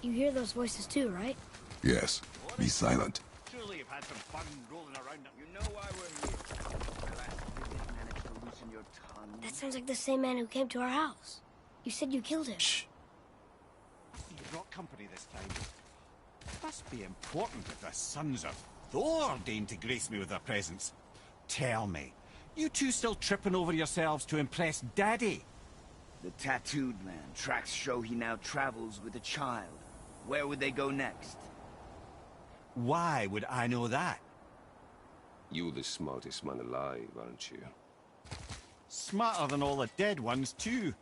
You hear those voices too, right? Yes. Be silent. Surely you've had some fun rolling around up. You know why we're here. The last visit managed to loosen your tongue. That sounds like the same man who came to our house. You said you killed him. Shh. You brought company this time. Must be important if the sons of Thor deign to grace me with their presence. Tell me, you two still tripping over yourselves to impress Daddy? The tattooed man. Tracks show he now travels with a child. Where would they go next? Why would I know that? You're the smartest man alive, aren't you? Smarter than all the dead ones, too.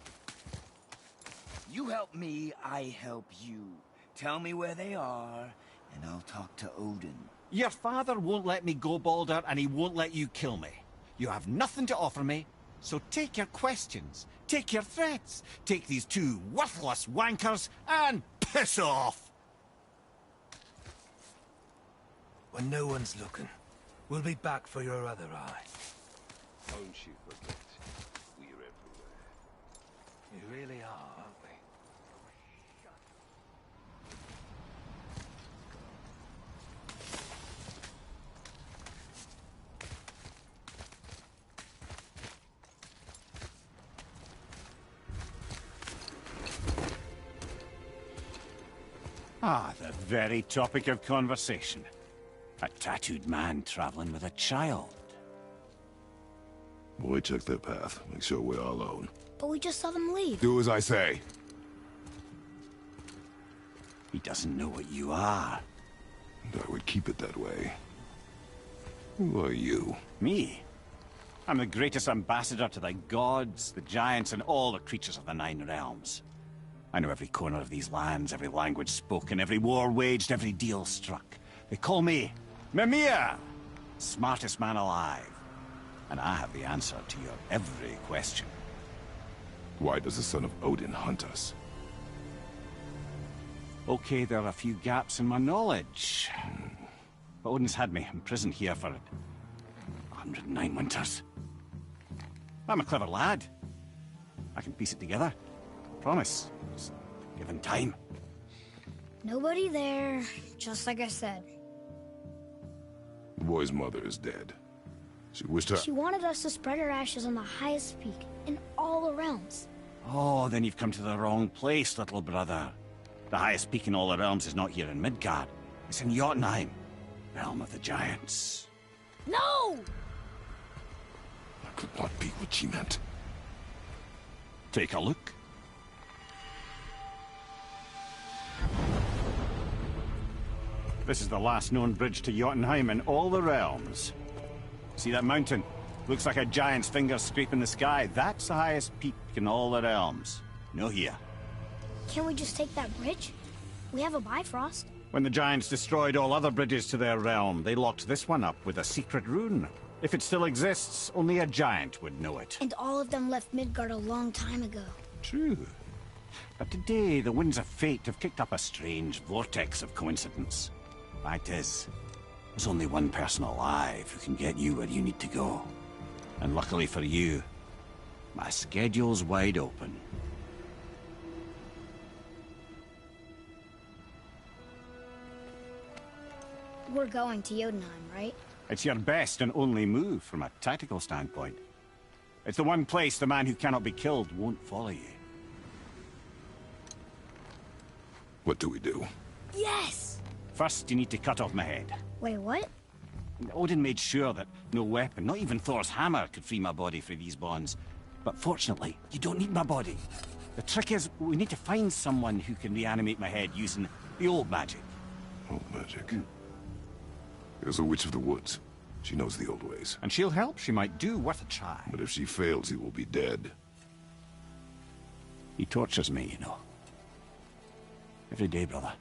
You help me, I help you. Tell me where they are, and I'll talk to Odin. Your father won't let me go, Balder, and he won't let you kill me. You have nothing to offer me, so take your questions, take your threats, take these two worthless wankers, and piss off! When no one's looking, we'll be back for your other eye. Don't you forget, we're everywhere. You really are, aren't we? Ah, the very topic of conversation. A tattooed man traveling with a child. Boy, check their path. Make sure we're all alone. But we just saw them leave. Do as I say. He doesn't know what you are. And I would keep it that way. Who are you? Me? I'm the greatest ambassador to the gods, the giants, and all the creatures of the Nine Realms. I know every corner of these lands, every language spoken, every war waged, every deal struck. They call me Mimir, smartest man alive. And I have the answer to your every question. Why does the son of Odin hunt us? Okay, there are a few gaps in my knowledge. But Odin's had me imprisoned here for 109 winters. I'm a clever lad. I can piece it together. Promise. Just given time. Nobody there, just like I said. The boy's mother is dead. She wished her... She wanted us to spread her ashes on the highest peak in all the realms. Oh, then you've come to the wrong place, little brother. The highest peak in all the realms is not here in Midgard. It's in Jotunheim, realm of the giants. No! That could not be what she meant. Take a look. This is the last known bridge to Jotunheim in all the realms. See that mountain? Looks like a giant's finger scraping the sky. That's the highest peak in all the realms. No here. Can't we just take that bridge? We have a Bifrost. When the giants destroyed all other bridges to their realm, they locked this one up with a secret rune. If it still exists, only a giant would know it. And all of them left Midgard a long time ago. True. But today, the winds of fate have kicked up a strange vortex of coincidence. Fact is, there's only one person alive who can get you where you need to go. And luckily for you, my schedule's wide open. We're going to Jotunheim, right? It's your best and only move from a tactical standpoint. It's the one place the man who cannot be killed won't follow you. What do we do? Yes! First, you need to cut off my head. Wait, what? Odin made sure that no weapon, not even Thor's hammer, could free my body from these bonds. But fortunately, you don't need my body. The trick is, we need to find someone who can reanimate my head using the old magic. Old magic. There's a witch of the woods. She knows the old ways. And she'll help. She might do worth a try. But if she fails, he will be dead. He tortures me, you know. Every day, brother.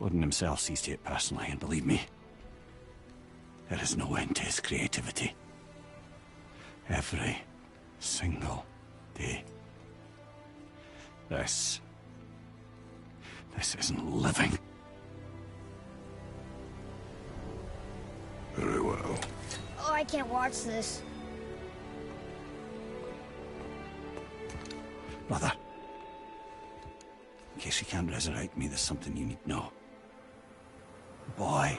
Odin himself sees to it personally, and believe me, there is no end to his creativity. Every single day. This isn't living. Very well. Oh, I can't watch this. Brother, In case you can't resurrect me, there's something you need to know. Boy,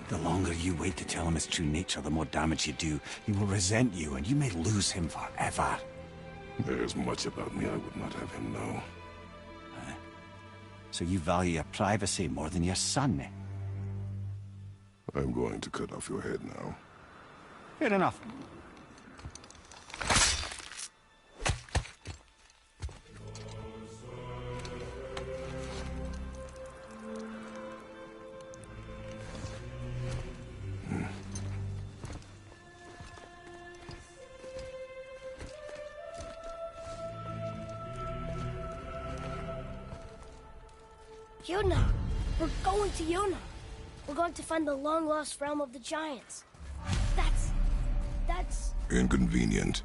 the longer you wait to tell him his true nature, the more damage you do. He will resent you, and you may lose him forever. There's much about me I would not have him know. So you value your privacy more than your son, eh? I'm going to cut off your head now. Fair enough. Yuna! We're going to Yuna! We're going to find the long-lost realm of the Giants. That's... Inconvenient.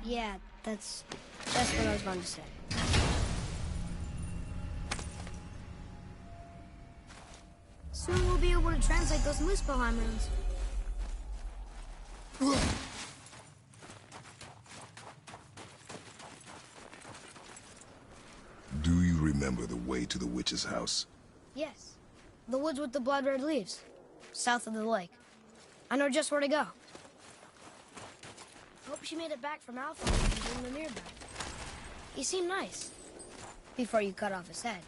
Yeah, that's what I was going to say. Soon we'll be able to translate those Muspelheim runes. Do you remember the way to the witch's house? Yes. The woods with the blood-red leaves. South of the lake. I know just where to go. Hope she made it back from Alpha and bring Mimir back. He seemed nice. Before you cut off his head.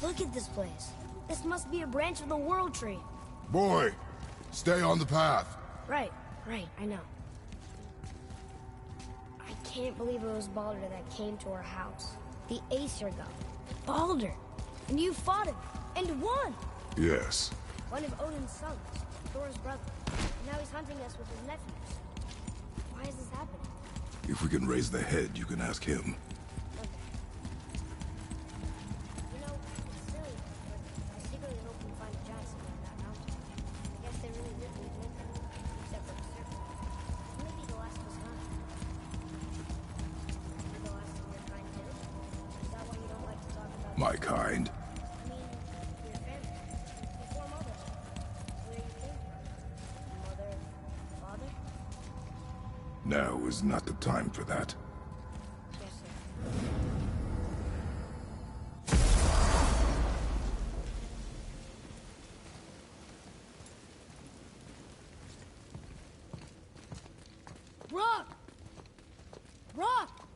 Look at this place. This must be a branch of the World Tree. Boy, stay on the path. Right, I know. I can't believe it was Baldur that came to our house. The Aesir god. Baldur! And you fought him, and won! Yes. One of Odin's sons, Thor's brother. And now he's hunting us with his nephews. Why is this happening? If we can raise the head, you can ask him. Okay. You know, it's silly, but I secretly hope we find a giant somewhere on that mountain. I guess they really live in Midgard, except for the serpent. Maybe the last was not. Maybe the last of your kind too? Is that why you don't like to talk about My kind. I mean, your family. Before mother. Where you came from. Mother, father? Now is not the time for that. Yes, sir. Rock! Rock!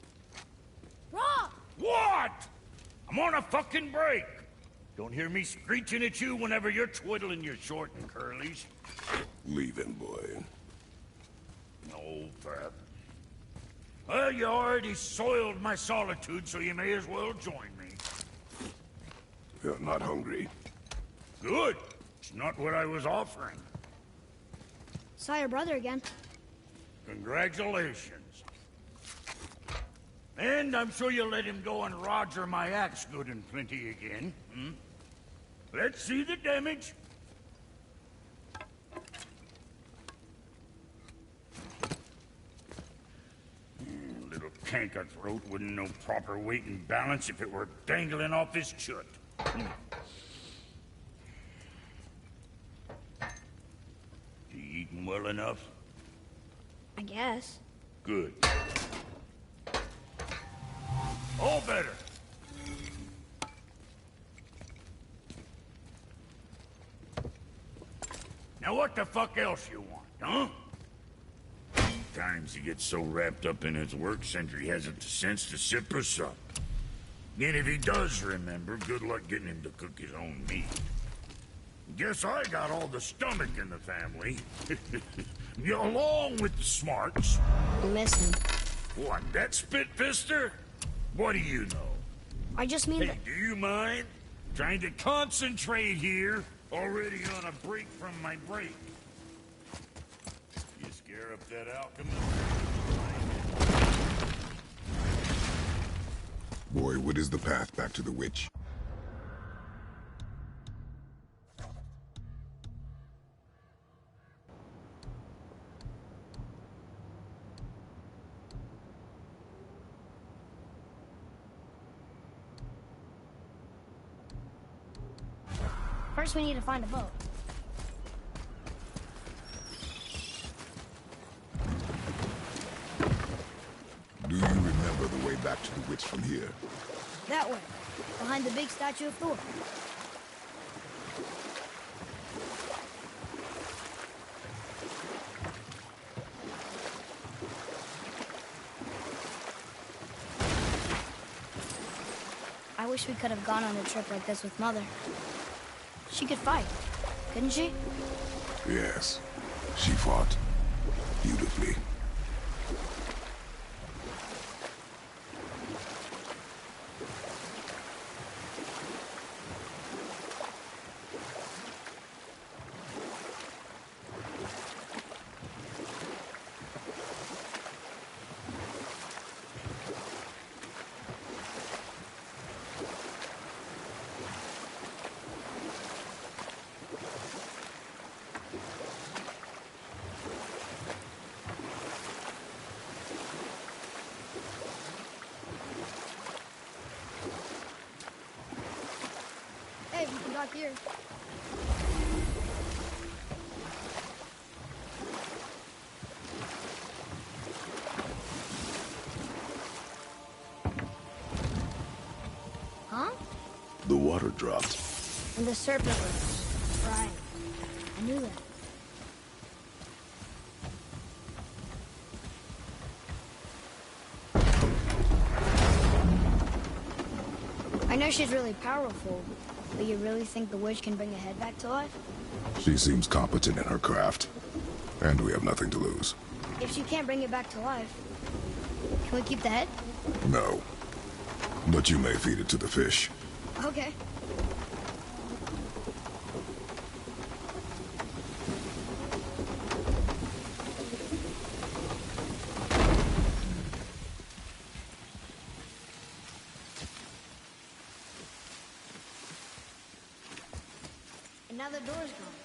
Rock! What? I'm on a fucking break. Don't hear me screeching at you whenever you're twiddling your short and curlies. Leave him, boy. No, Fab. Well, you already soiled my solitude, so you may as well join me. You're not hungry. Good. It's not what I was offering. Saw your brother again. Congratulations. And I'm sure you'll let him go and Roger my axe good and plenty again. Hmm? Let's see the damage. Little canker throat wouldn't know proper weight and balance if it were dangling off his chut. Do you eat Well enough? I guess. Good. All better. Now what the fuck else you want, huh? Sometimes he gets so wrapped up in his work, Sentry hasn't the sense to sip us up. And if he does remember, good luck getting him to cook his own meat. Guess I got all the stomach in the family. Along with the smarts. You miss him. What, that spit-fister? What do you know? I just mean Hey, that... do you mind? Trying to concentrate here. Already on a break from my break. You scare up that alchemist? Boy, what is the path back to the witch? First we need to find a boat. Do you remember the way back to the witch from here? That way. Behind the big statue of Thor. I wish we could have gone on a trip like this with Mother. She could fight, couldn't she? Yes. She fought beautifully. Hey, we can dock here. Huh? The water dropped. And the serpent was right. I knew that. I know she's really powerful, but you really think the witch can bring a head back to life? She seems competent in her craft. And we have nothing to lose. If she can't bring it back to life, can we keep the head? No. But you may feed it to the fish. Okay. And now the door's gone.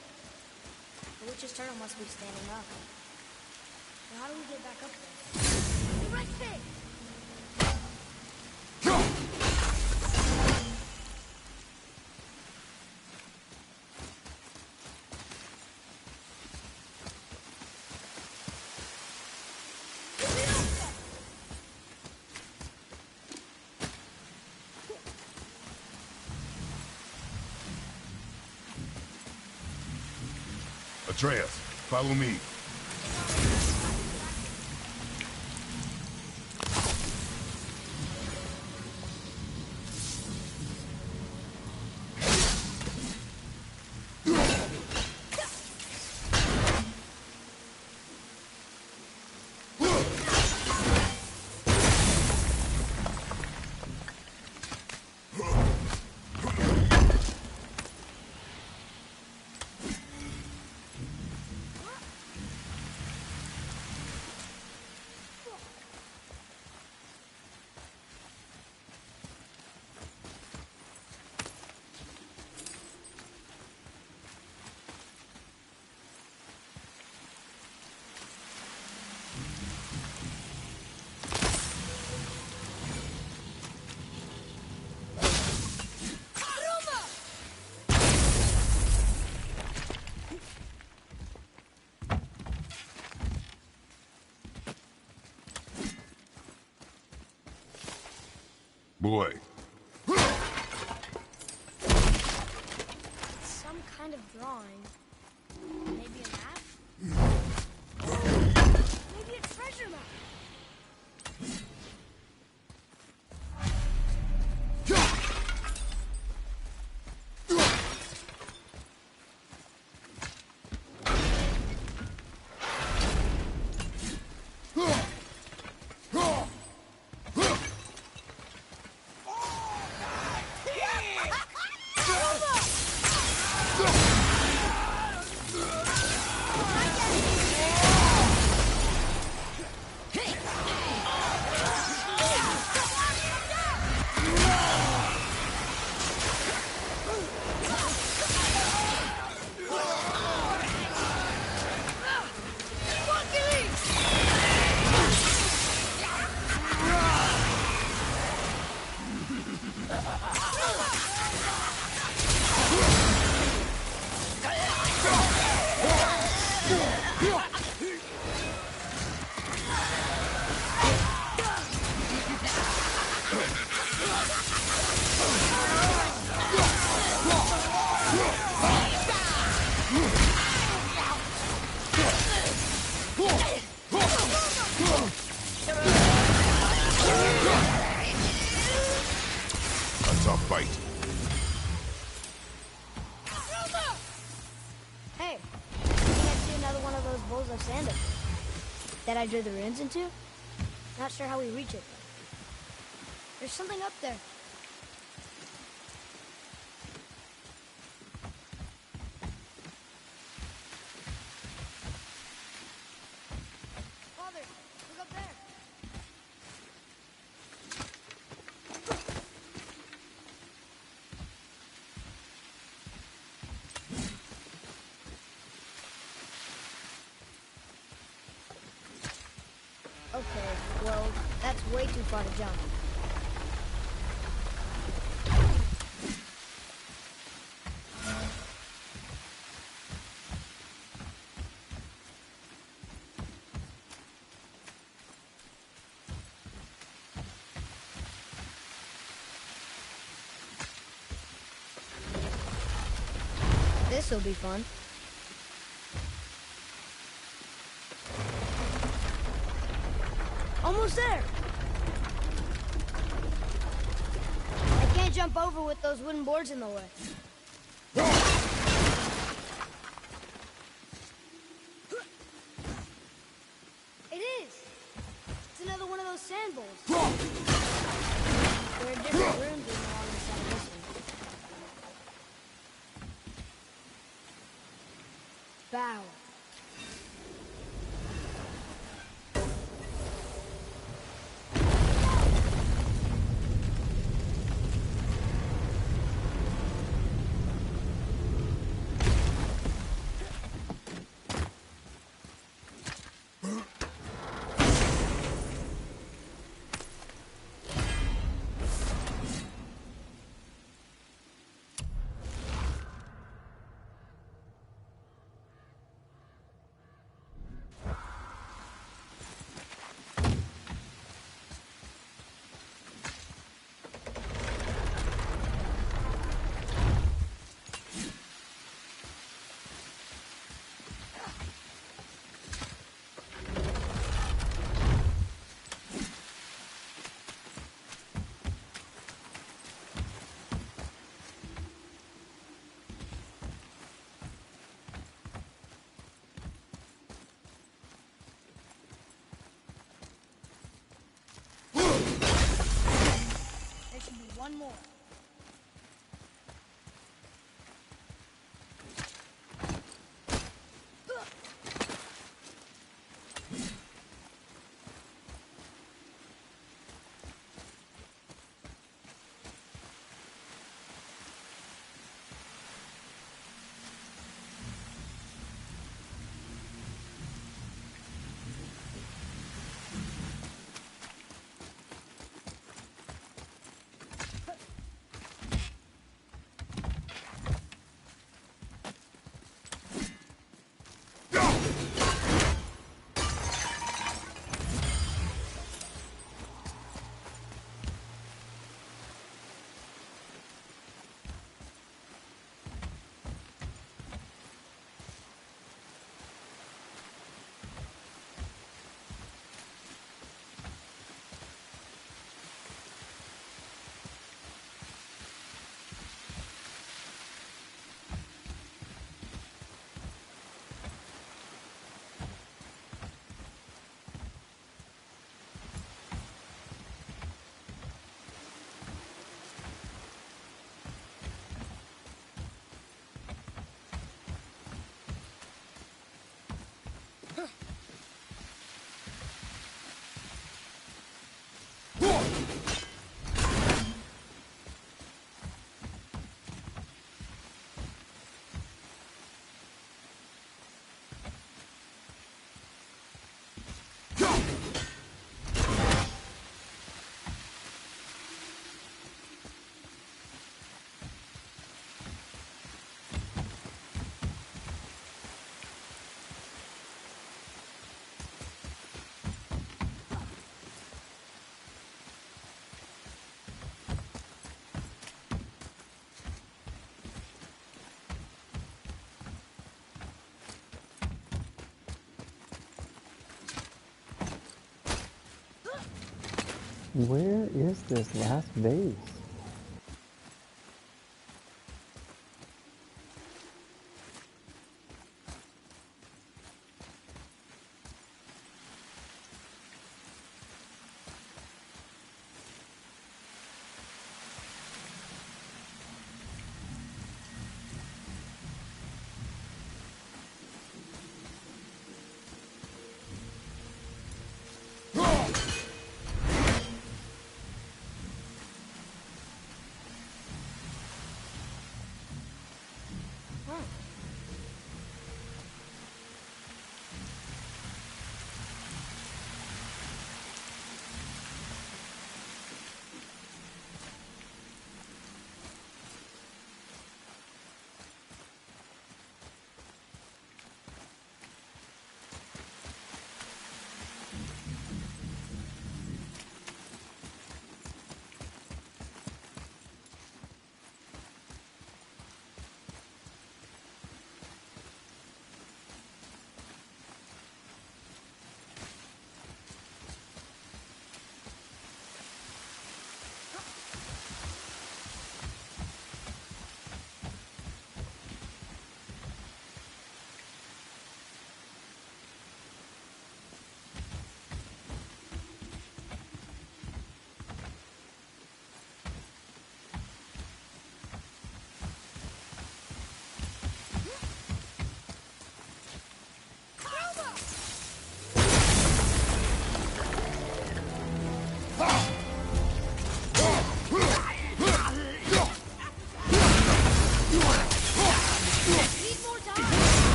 The witch's turtle must be standing up. So how do we get back up there? Right there! Atreus, follow me. Boy. Some kind of drawing. Maybe a map? Maybe a treasure map. A tough fight. Hey, I think I see another one of those bowls of sand up there that I drew the runes into. Not sure how we reach it, though. There's something up there. Father, look up there. Okay, well, that's way too far to jump. This'll be fun. Almost there. I can't jump over with those wooden boards in the way. It is. It's another one of those sand bowls. There are different rooms along the side of this one. Bow. There should be one more. Where is this last base?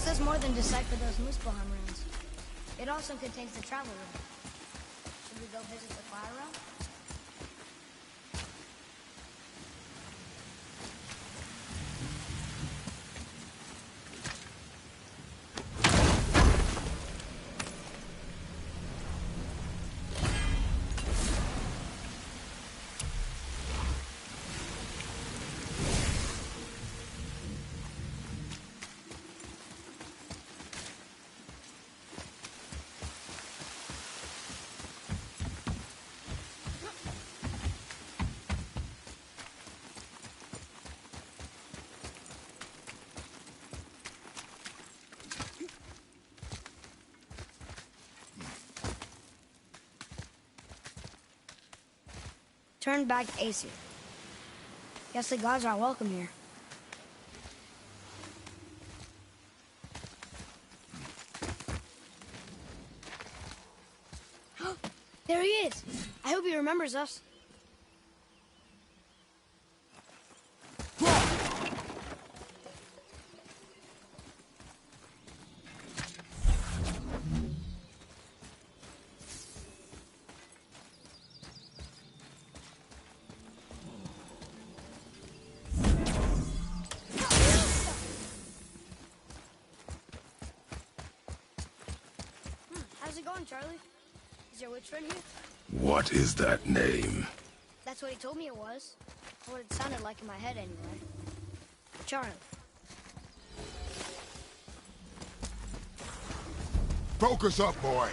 Does more than decipher those Muspelheim runes. It also contains the travel rune. Should we go visit the fire realm? Turn back to Aesir. Guess the gods are welcome here. There he is! I hope he remembers us. How's it going, Charlie? Is your witch friend here? What is that name? That's what he told me it was. Or what it sounded like in my head anyway. Charlie. Focus up, boy.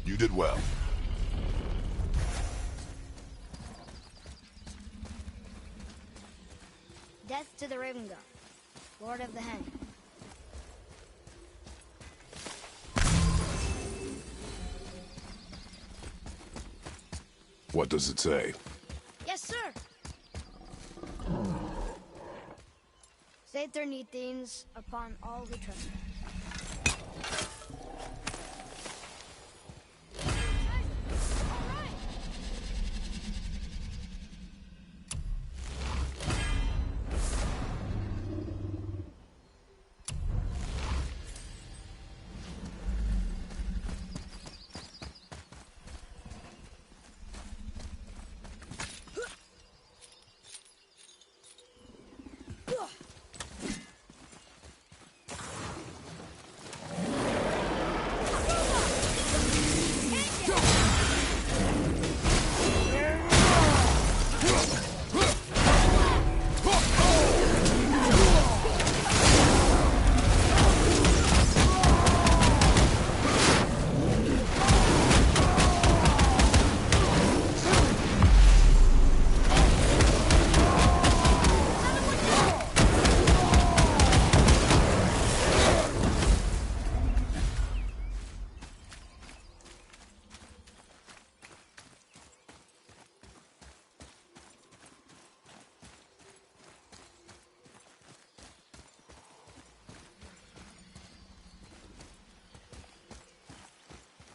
You did well. Death to the Raven God, Lord of the Hen. What does it say? Yes, sir. Save their need things upon all who trespass.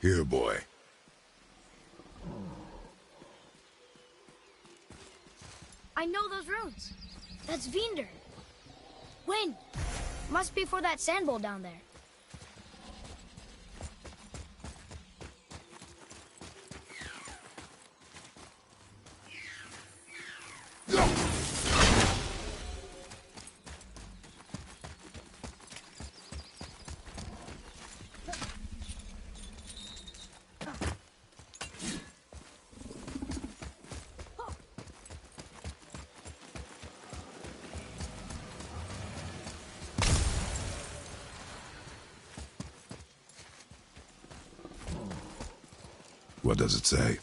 Here, boy. I know those runes. That's Vinder. When? Must be for that sand bowl down there. What does it say?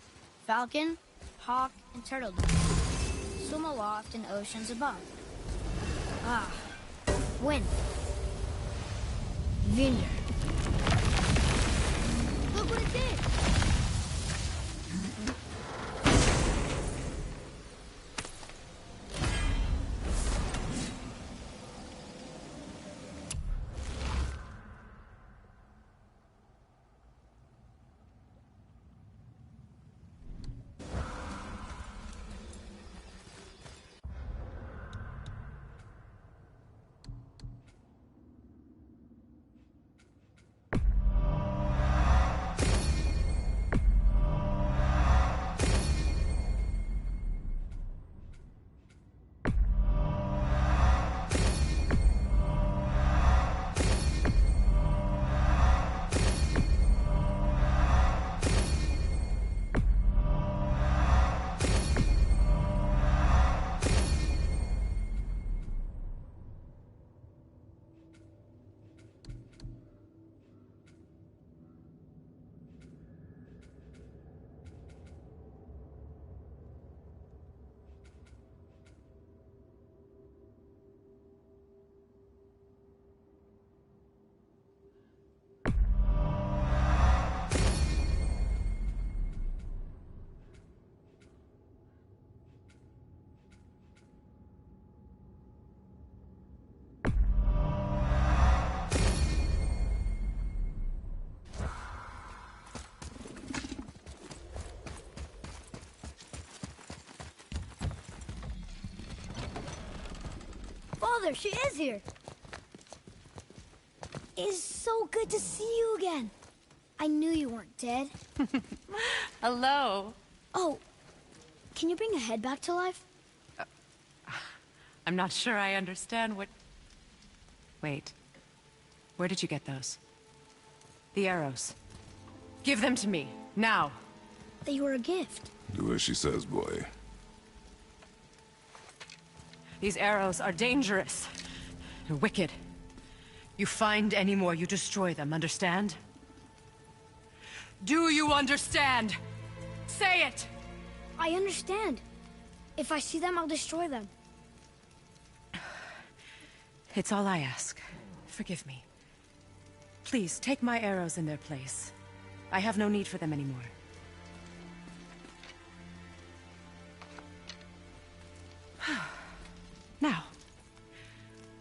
Falcon, hawk, and turtle dove swim aloft in oceans above. Ah, wind. Vinder. Look what it did! Father, she is here. It's so good to see you again. I knew you weren't dead. Hello. Oh, can you bring a head back to life? I'm not sure I understand what... Wait. Where did you get those? The arrows. Give them to me, now. They were a gift. Do as she says, boy. These arrows are dangerous. And wicked. You find any more, you destroy them, understand? Do you understand? Say it! I understand. If I see them, I'll destroy them. It's all I ask. Forgive me. Please, take my arrows in their place. I have no need for them anymore. Now,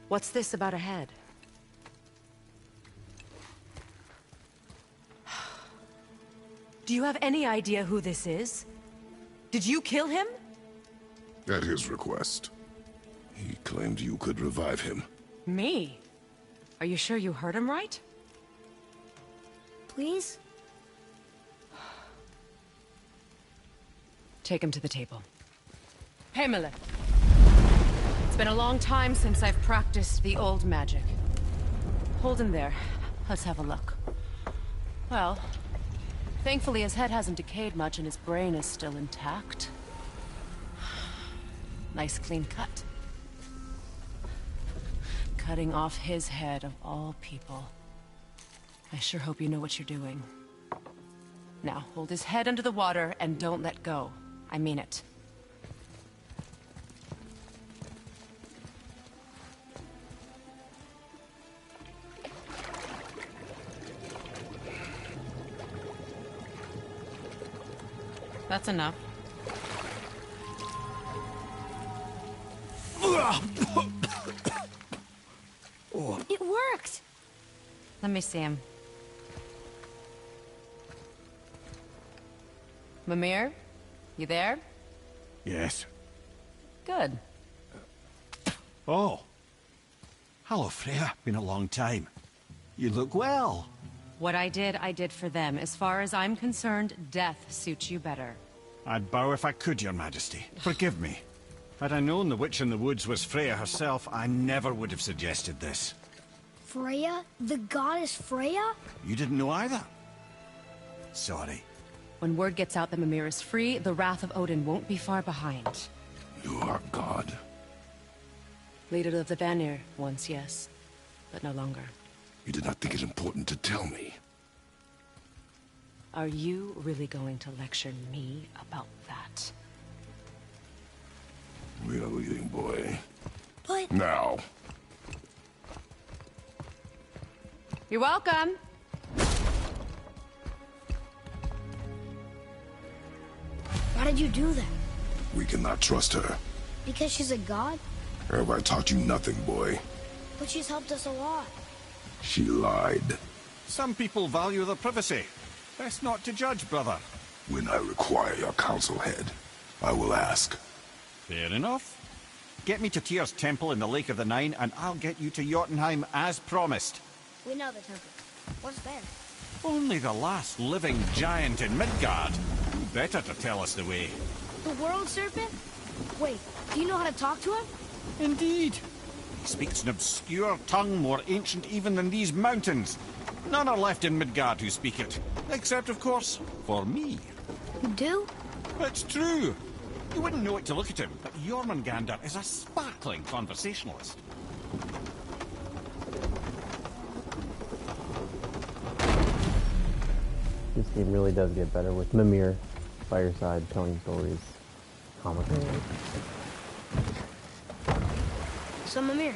what's this about a head? Do you have any idea who this is? Did you kill him? At his request. He claimed you could revive him. Me? Are you sure you heard him right? Please? Take him to the table. Himalith. It's been a long time since I've practiced the old magic. Hold him there. Let's have a look. Well, thankfully his head hasn't decayed much and his brain is still intact. Nice clean cut. Cutting off his head of all people. I sure hope you know what you're doing. Now, hold his head under the water and don't let go. I mean it. That's enough. It worked! Let me see him. Mimir? You there? Yes. Good. Oh. Hello, Freya. Been a long time. You look well. What I did for them. As far as I'm concerned, death suits you better. I'd bow if I could, Your Majesty. Forgive me. Had I known the witch in the woods was Freya herself, I never would have suggested this. Freya? The goddess Freya? You didn't know either? Sorry. When word gets out that Mimir is free, the wrath of Odin won't be far behind. You are God. Leader of the Vanir, once yes, but no longer. You did not think it important to tell me. Are you really going to lecture me about that? We are leaving, boy. But... Now. You're welcome. Why did you do that? We cannot trust her. Because she's a god? Have I taught you nothing, boy? But she's helped us a lot. She lied. Some people value their privacy. Best not to judge, brother. When I require your council head, I will ask. Fair enough. Get me to Tyr's temple in the Lake of the Nine, and I'll get you to Jotunheim as promised. We know the temple. What's there? Only the last living giant in Midgard. Who better to tell us the way? The world serpent? Wait, do you know how to talk to him? Indeed. He speaks an obscure tongue more ancient even than these mountains. None are left in Midgard who speak it. Except, of course, for me. You do? It's true. You wouldn't know it to look at him, but Jormungandr is a sparkling conversationalist. This game really does get better with Mimir by your side telling stories. Comical. So, Mimir,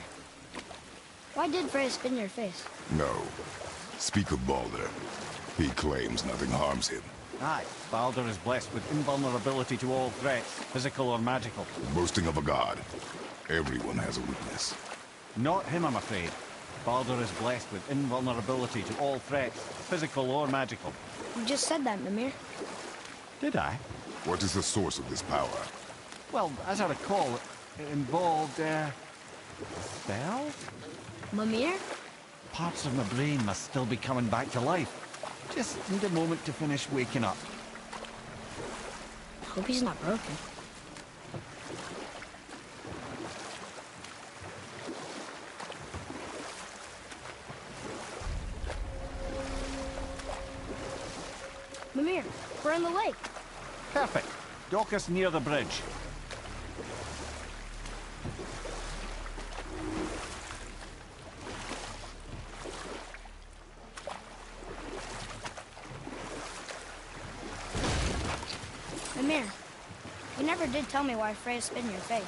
why did Freya spit in your face? No. Speak of Baldur. He claims nothing harms him. Aye, Baldur is blessed with invulnerability to all threats, physical or magical. Boasting of a god. Everyone has a weakness. Not him, I'm afraid. Baldur is blessed with invulnerability to all threats, physical or magical. You just said that, Mimir. Did I? What is the source of this power? Well, as I recall, it involved, Spell? Mimir? Parts of my brain must still be coming back to life. Just need a moment to finish waking up. Hope he's not broken. Mimir, we're in the lake. Perfect. Dock us near the bridge. Mimir, you never did tell me why Freya spit in your face.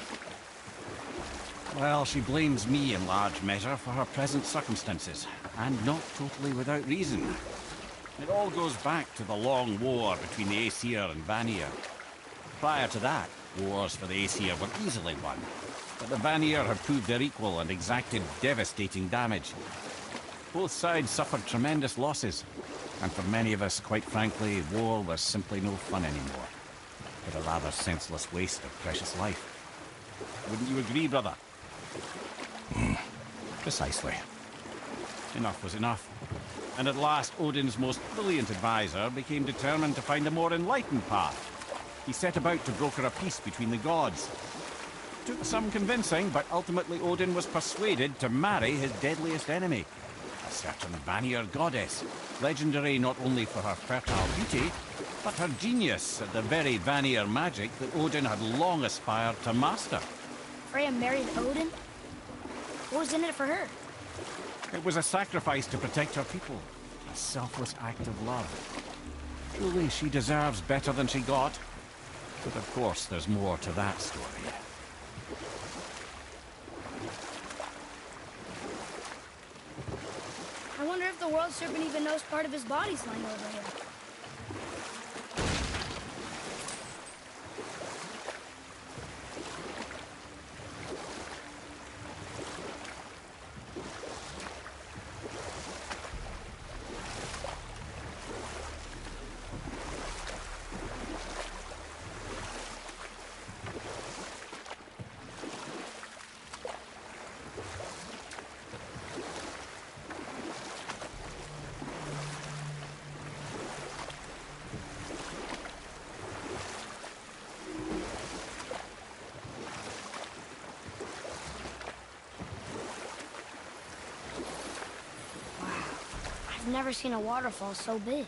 Well, she blames me in large measure for her present circumstances, and not totally without reason. It all goes back to the long war between the Aesir and Vanir. Prior to that, wars for the Aesir were easily won, but the Vanir had proved their equal and exacted devastating damage. Both sides suffered tremendous losses, and for many of us, quite frankly, war was simply no fun anymore, but a rather senseless waste of precious life. Wouldn't you agree, brother? Precisely. Enough was enough. And at last, Odin's most brilliant advisor became determined to find a more enlightened path. He set about to broker a peace between the gods. Took some convincing, but ultimately Odin was persuaded to marry his deadliest enemy, a certain Vanir goddess, legendary not only for her fertile beauty, but her genius at the very Vanir magic that Odin had long aspired to master. Freya married Odin? What was in it for her? It was a sacrifice to protect her people, a selfless act of love. Truly, she deserves better than she got. But of course, there's more to that story. I wonder if the world serpent even knows part of his body's lying over here. I've never seen a waterfall so big.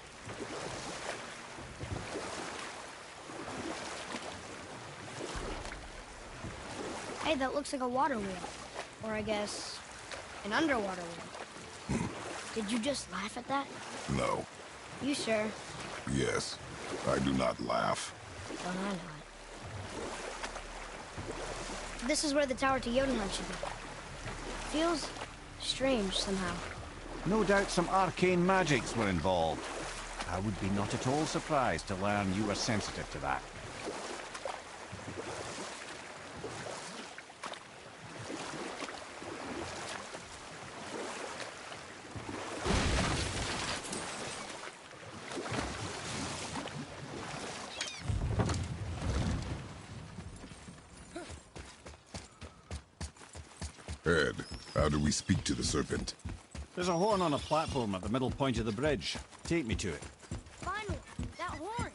Hey, that looks like a water wheel. Or I guess, an underwater wheel. Did you just laugh at that? No. You sure? Yes. I do not laugh. Well, I know it. This is where the tower to Jotunheim should be. Feels strange somehow. No doubt some arcane magics were involved. I would be not at all surprised to learn you were sensitive to that. Ed, how do we speak to the serpent? There's a horn on a platform at the middle point of the bridge. Take me to it. Finally, that horn!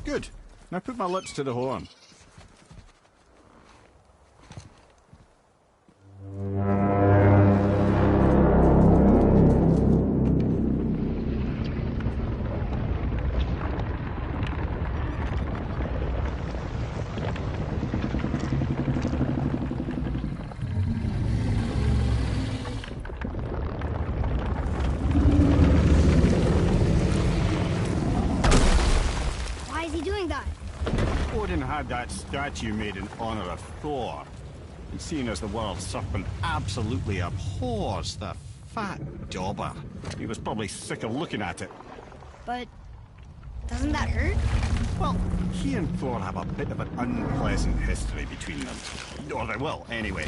Good. Now put my lips to the horn. Why is he doing that? Odin had that statue made in honor of Thor. And seeing as the world's serpent absolutely abhors the fat dauber, he was probably sick of looking at it. But Doesn't that hurt? Well, he and Thor have a bit of an unpleasant history between them. Or they will, anyway.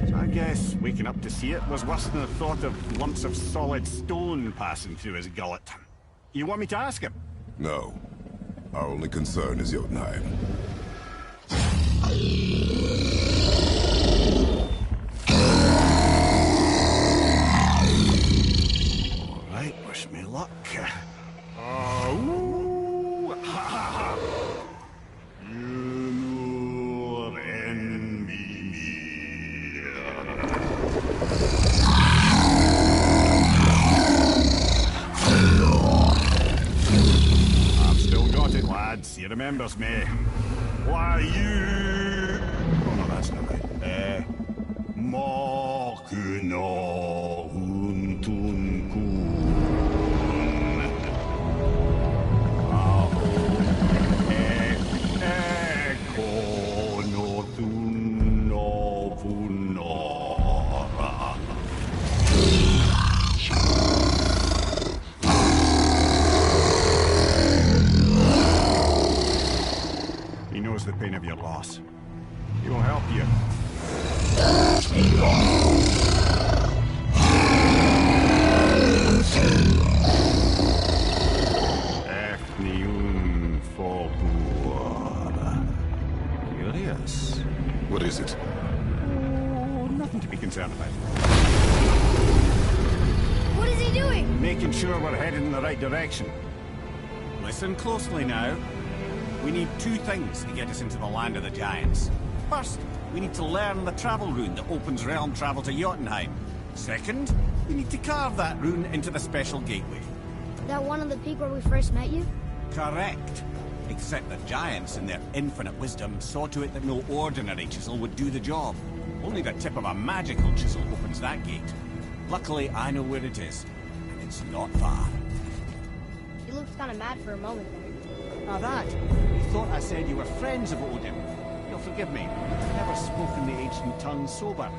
So I guess waking up to see it was worse than the thought of lumps of solid stone passing through his gullet. You want me to ask him? No. Our only concern is Jotunheim. Alright, wish me luck. Oh, ha ha ha! Mimir and Mimir. I've still got it, lads. He remembers me. Why you? Oh no, that's not right. Makuna huntun kun. Ekono tunno punora. He knows the pain of your loss. He will help you. Efniun Fogur. Curious. What is it? Oh, nothing to be concerned about. What is he doing? Making sure we're headed in the right direction. Listen closely now. We need two things to get us into the land of the giants. First, we need to learn the travel rune that opens realm travel to Jotunheim. Second, we need to carve that rune into the special gateway. That one on the peak where we first met you? Correct. Except the giants, in their infinite wisdom, saw to it that no ordinary chisel would do the job. Only the tip of a magical chisel opens that gate. Luckily, I know where it is, and it's not far. You looked kind of mad for a moment there. Now that, you thought I said you were friends of Odin. You'll forgive me. I've never spoken the ancient tongue sober.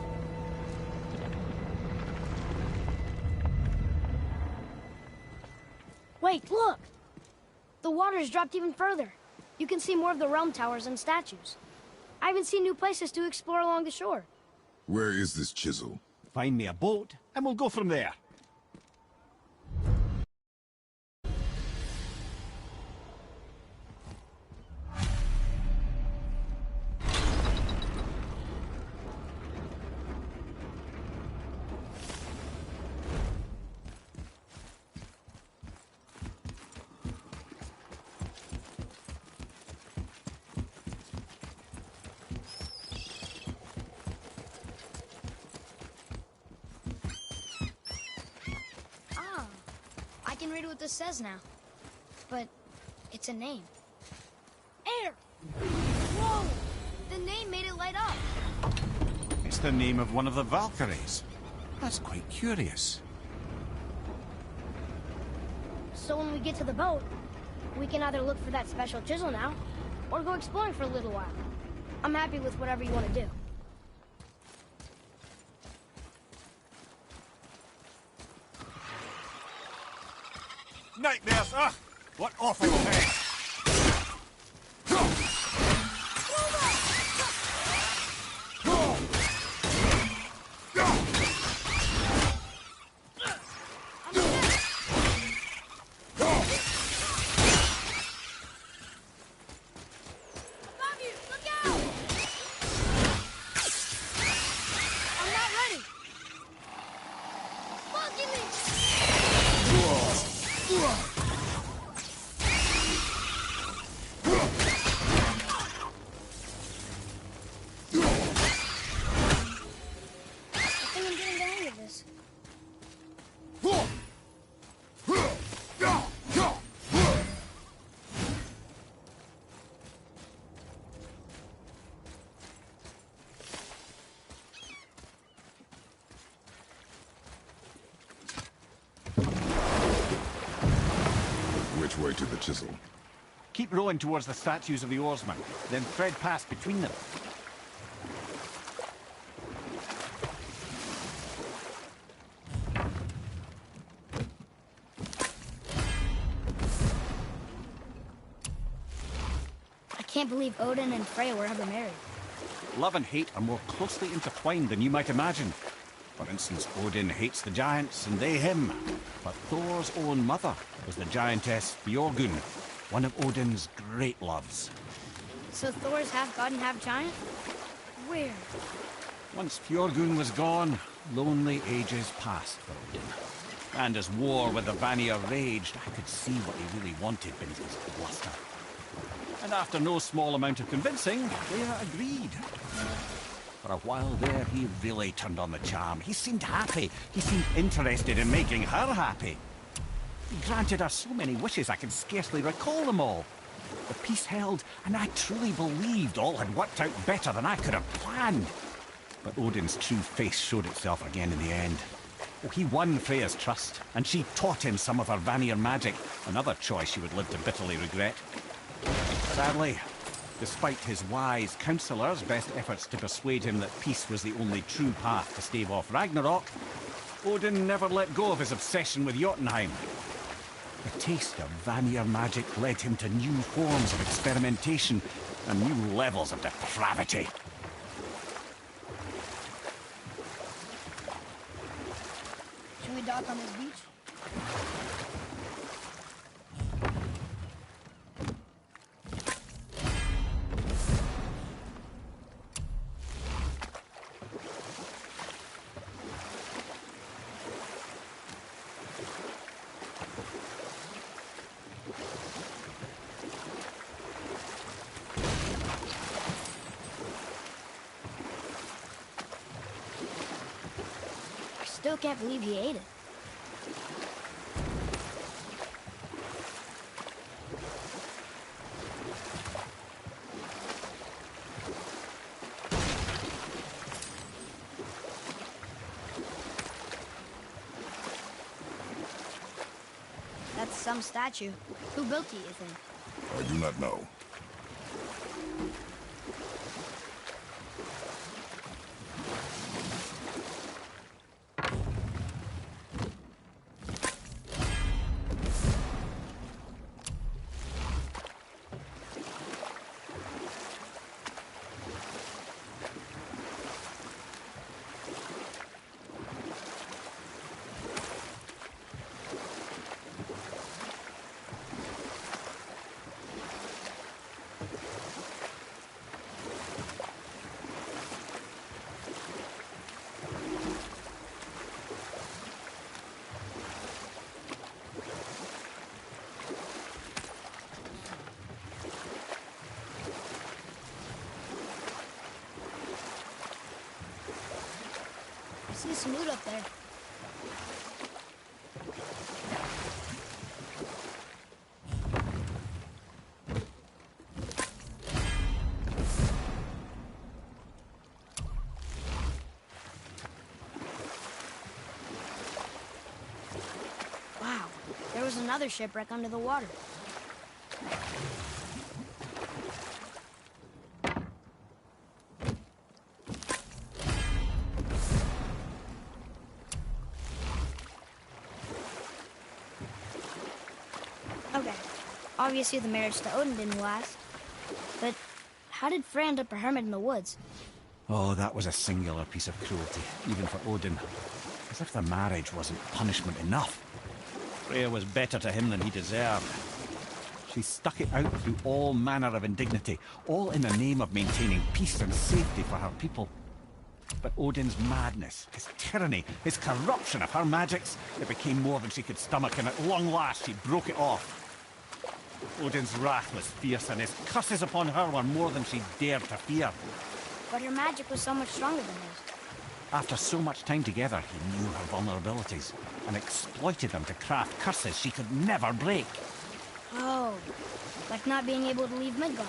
Wait, look! The water's dropped even further. You can see more of the realm towers and statues. I even see new places to explore along the shore. Where is this chisel? Find me a boat, and we'll go from there. I can read what this says now. But it's a name. Air! Whoa! The name made it light up. It's the name of one of the Valkyries. That's quite curious. So when we get to the boat, we can either look for that special chisel now, or go exploring for a little while. I'm happy with whatever you want to do. Nightmares! Ugh! What awful pain! Which way to the chisel? Keep rowing towards the statues of the oarsmen, then thread past between them. can't believe Odin and Freya were ever married. Love and hate are more closely intertwined than you might imagine. For instance, Odin hates the giants and they him. But Thor's own mother was the giantess Björgyn, one of Odin's great loves. So Thor's half god and half giant? Where? Once Björgyn was gone, lonely ages passed for Odin. And as war with the Vanir raged, I could see what he really wanted beneath his bluster. And after no small amount of convincing, Freya agreed. For a while there, he really turned on the charm. He seemed happy. He seemed interested in making her happy. He granted her so many wishes I could scarcely recall them all. The peace held, and I truly believed all had worked out better than I could have planned. But Odin's true face showed itself again in the end. Oh, he won Freya's trust, and she taught him some of her Vanir magic, another choice she would live to bitterly regret. Sadly, despite his wise counsellors' best efforts to persuade him that peace was the only true path to stave off Ragnarok, Odin never let go of his obsession with Jotunheim. The taste of Vanir magic led him to new forms of experimentation and new levels of depravity. Should we dock on this beach? Still can't believe he ate it. That's some statue. Who built it, you think? I do not know. I see some loot up there. Wow, there was another shipwreck under the water. Okay, obviously the marriage to Odin didn't last. But how did Frey end up a hermit in the woods? Oh, that was a singular piece of cruelty, even for Odin. As if the marriage wasn't punishment enough. Freya was better to him than he deserved. She stuck it out through all manner of indignity, all in the name of maintaining peace and safety for her people. But Odin's madness, his tyranny, his corruption of her magics, it became more than she could stomach, and at long last she broke it off. Odin's wrath was fierce, and his curses upon her were more than she dared to fear. But her magic was so much stronger than his. After so much time together, he knew her vulnerabilities, and exploited them to craft curses she could never break. Oh, like not being able to leave Midgard.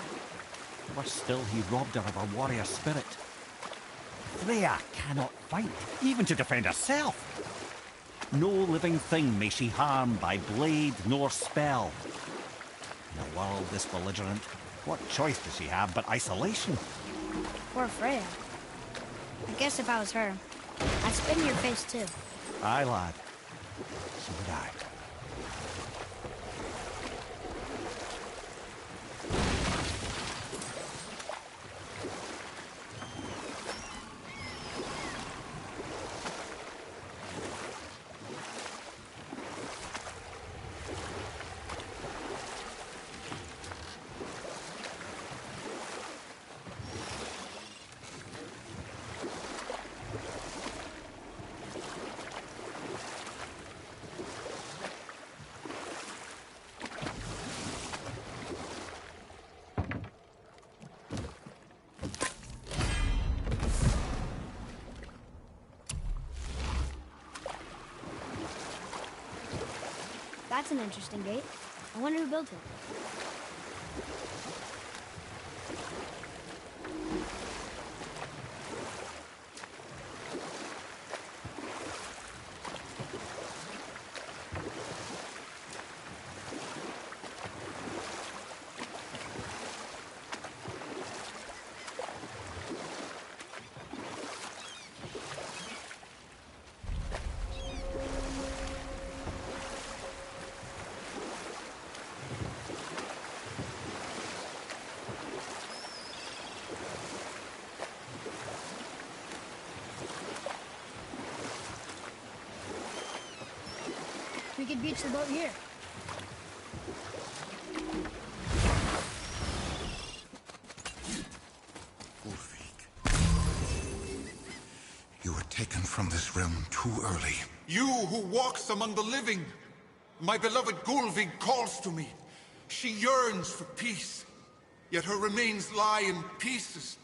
Worse still, he robbed her of her warrior spirit. Freya cannot fight, even to defend herself. No living thing may she harm by blade nor spell. In a world this belligerent, what choice does she have but isolation? Poor Freya. I guess if I was her, I'd spit in your face too. Aye, lad. So would I. That's an interesting gate. I wonder who built it. We could beach the boat here. You were taken from this realm too early. You who walks among the living! My beloved Gulvig calls to me. She yearns for peace, yet her remains lie in pieces.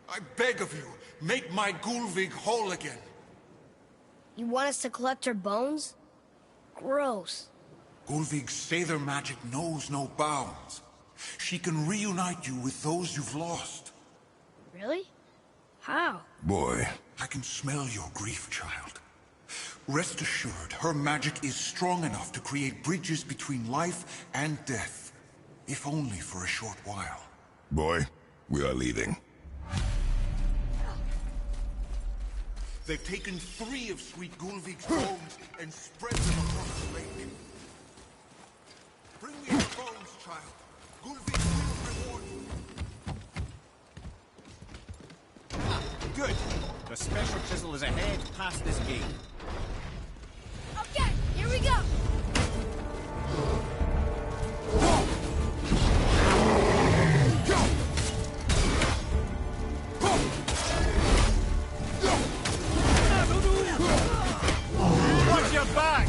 I beg of you, make my Gulvig whole again. You want us to collect her bones? Gross. Gulvig's Sather magic knows no bounds. She can reunite you with those you've lost. Really? How? Boy. I can smell your grief, child. Rest assured, her magic is strong enough to create bridges between life and death. If only for a short while. Boy, we are leaving. They've taken 3 of Sweet Gulvig's bones and spread them across the lake. Bring me your bones, child. Gulvig will reward you. Good. The special chisel is ahead past this gate. Okay, here we go. Watch your back!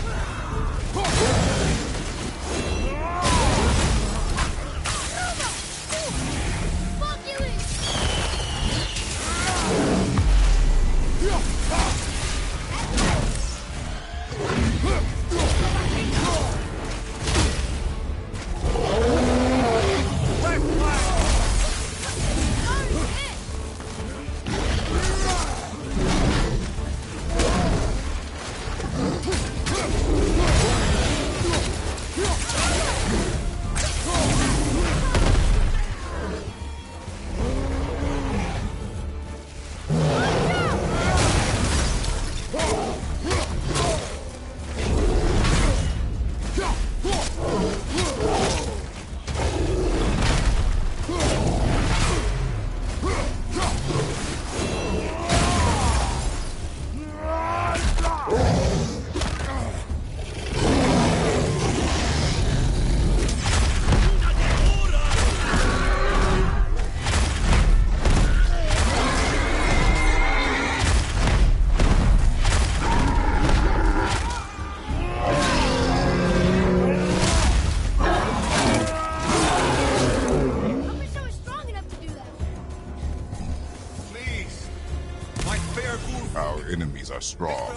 Our enemies are strong.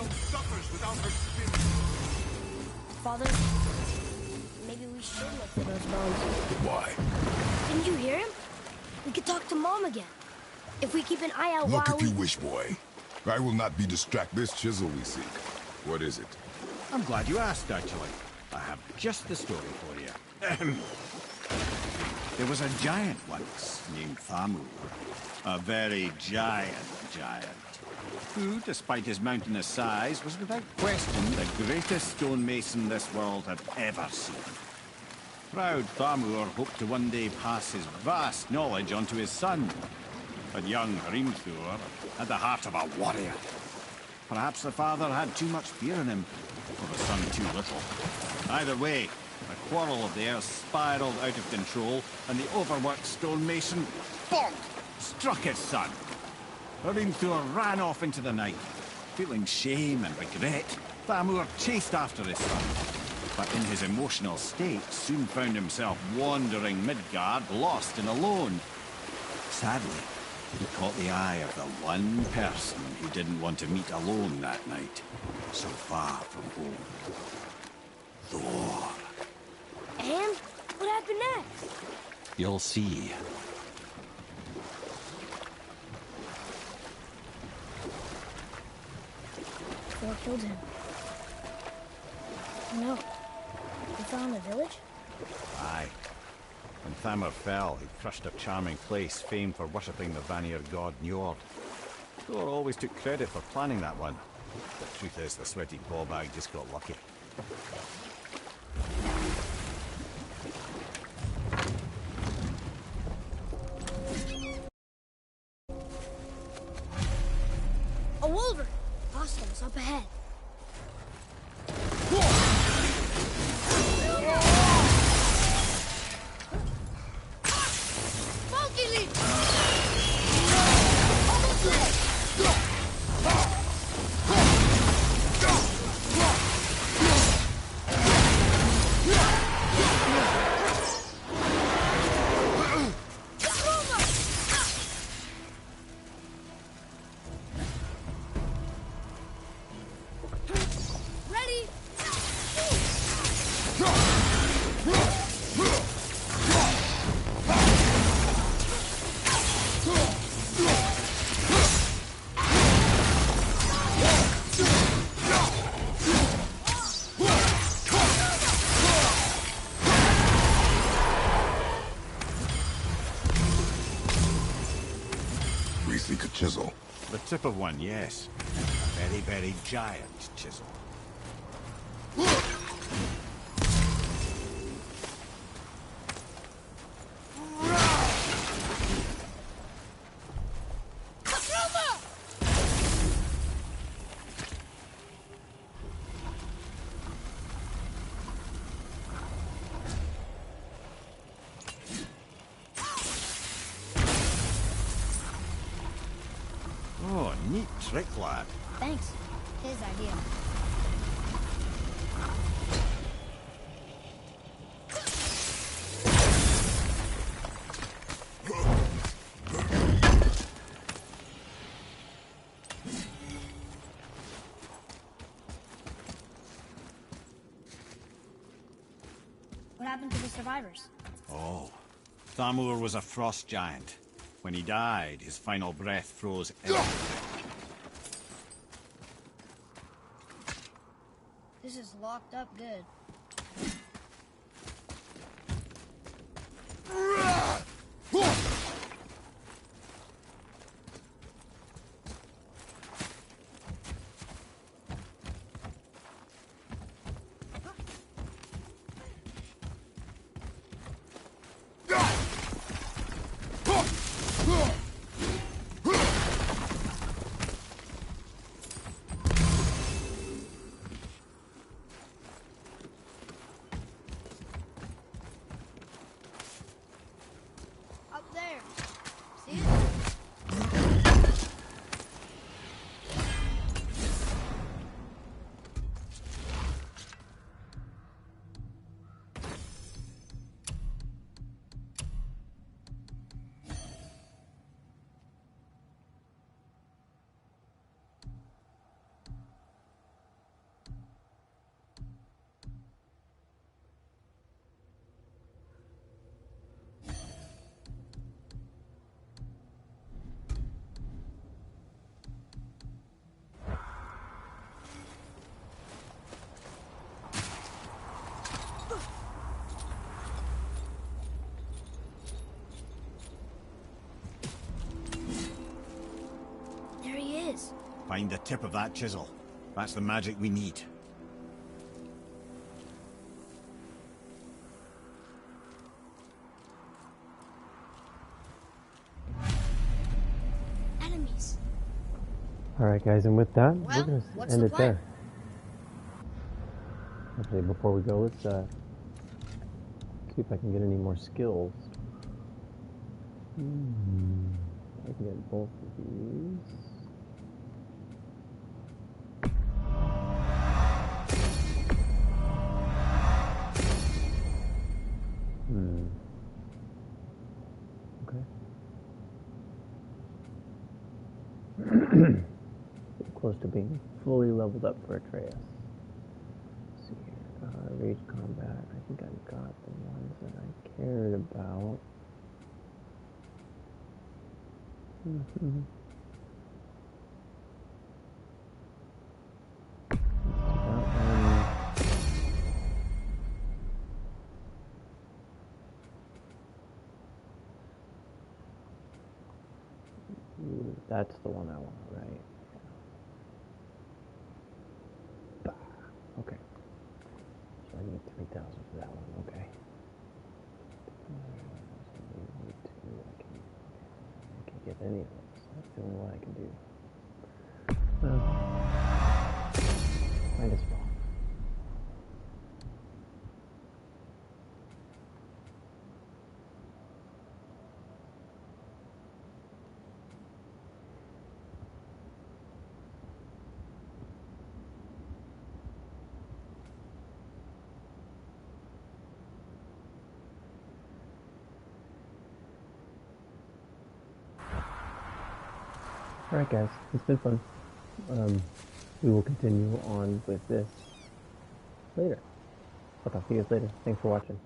Father, maybe we should look for those bones. Why? Didn't you hear him? We could talk to Mom again. If we keep an eye out Look while if you wish, boy. I will not be distracted. This chisel we seek. What is it? I'm glad you asked, actually. I have just the story for you. There was a giant once named Thamur. A very giant, who, despite his mountainous size, was without question the greatest stonemason this world had ever seen. Proud Thamur hoped to one day pass his vast knowledge on to his son. But young Hrimthur had the heart of a warrior. Perhaps the father had too much fear in him, or the son too little. Either way, the quarrel of theirs spiraled out of control, and the overworked stonemason, bonk, struck his son. Hrimthur ran off into the night. Feeling shame and regret, Thamur chased after his son, but in his emotional state soon found himself wandering Midgard, lost and alone. Sadly, he caught the eye of the one person he didn't want to meet alone that night, so far from home. Thor. You'll see. Thor killed him. No. He found the village? Aye. When Thamur fell, he crushed a charming place famed for worshipping the Vanir god Njord. Thor always took credit for planning that one. The truth is, the sweaty ballbag just got lucky. A wolverine! Hostiles up ahead. Monkey leap! Almost there! Ready? We seek a chisel. The tip of one, yes. A very, very giant chisel. Oh, neat trick, lad. Thanks. His idea. What happened to the survivors? Oh. Thamur was a frost giant. When he died, his final breath froze everything. This is locked up good. Up there. See it? There he is. Find the tip of that chisel. That's the magic we need. Enemies. Alright guys, and with that, Well, we're going what's to end the it plan? there. Actually, before we go, let's see if I can get any more skills. I can get both of these. Okay. Close to being fully leveled up for Atreus. Let's see here. Rage combat. I think I got the ones that I cared about. Mm-hmm. That's the one I want, right? Bah. Okay. So I need 3,000 for that one, okay. I can get any of this. That's the only one I can do. Might as well. Alright guys, it's been fun. We will continue on with this later. I'll talk to you guys later. Thanks for watching.